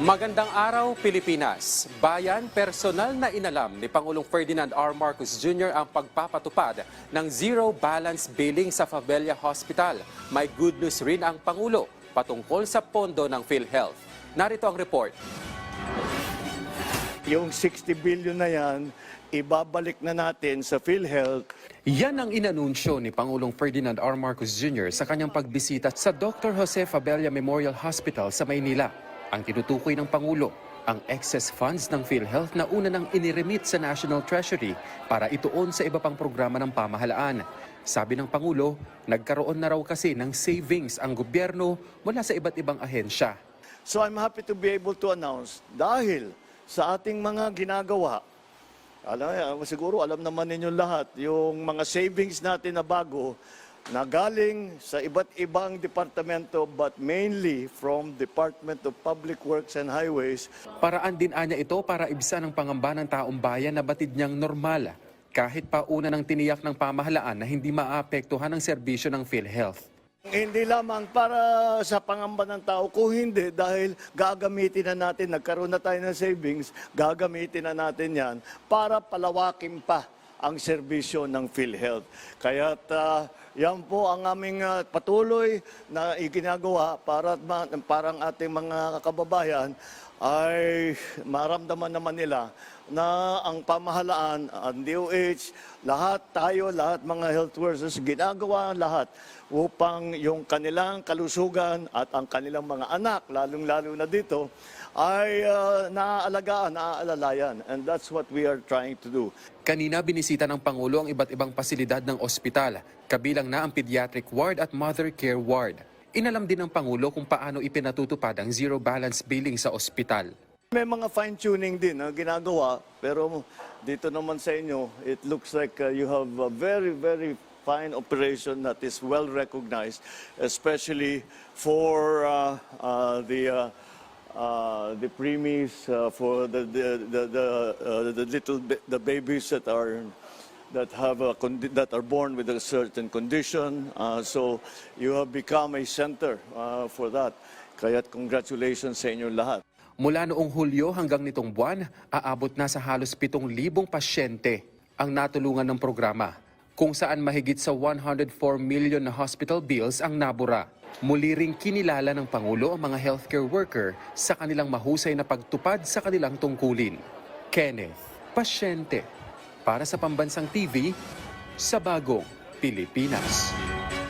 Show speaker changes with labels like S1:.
S1: Magandang araw, Pilipinas. Bayan, personal na inalam ni Pangulong Ferdinand R. Marcos Jr. ang pagpapatupad ng zero balance billing sa Fabella Hospital. May good news rin ang Pangulo patungkol sa pondo ng PhilHealth. Narito ang report.
S2: Yung 60 billion na yan, ibabalik na natin sa PhilHealth.
S1: Yan ang inanunsyo ni Pangulong Ferdinand R. Marcos Jr. sa kanyang pagbisita sa Dr. Jose Fabella Memorial Hospital sa Maynila. Ang tinutukoy ng Pangulo, ang excess funds ng PhilHealth na una nang iniremit sa National Treasury para ituon sa iba pang programa ng pamahalaan. Sabi ng Pangulo, nagkaroon na raw kasi ng savings ang gobyerno mula sa iba't ibang ahensya.
S2: So I'm happy to be able to announce, dahil sa ating mga ginagawa, siguro alam naman ninyo lahat, yung mga savings natin na bago, na galing sa iba't ibang departamento but mainly from Department of Public Works and Highways.
S1: Paraan din anya ito para ibsan ang pangamba ng taong bayan na batid niyang normal, kahit pa una ng tiniyak ng pamahalaan na hindi maapektuhan ang serbisyo ng PhilHealth.
S2: Hindi lamang para sa pangamba ng tao, kung hindi dahil gagamitin na natin, nagkaroon na tayo ng savings, gagamitin na natin yan para palawakin pa ang serbisyo ng PhilHealth. Kaya yan po ang aming patuloy na iginagawa para parang ating mga kababayan ay maramdaman naman nila na ang pamahalaan, ang DOH, lahat mga health workers, ginagawa lahat upang yung kanilang kalusugan at ang kanilang mga anak, lalong-lalo na dito, ay naaalagaan, naaalalayan. And that's what we are trying to do.
S1: Kanina binisita ng Pangulo ang iba't ibang pasilidad ng ospital, kabilang na ang pediatric ward at mother care ward. Inalam din ng Pangulo kung paano ipinatutupad ang zero balance billing sa ospital.
S2: May mga fine-tuning din na ginagawa, pero dito naman sa inyo, it looks like you have a very, very fine operation that is well recognized, especially for the preemies, for the babies that are born with a certain condition. So you have become a center for that. Kaya congratulations sa inyo lahat.
S1: Mula noong Hulyo hanggang nitong buwan, aabot na sa halos 7,000 pasyente ang natulungan ng programa, kung saan mahigit sa 104 million na hospital bills ang nabura. Muli ring kinilala ng Pangulo ang mga healthcare worker sa kanilang mahusay na pagtupad sa kanilang tungkulin. Kenneth, pasyente, para sa Pambansang TV, sa Bagong Pilipinas.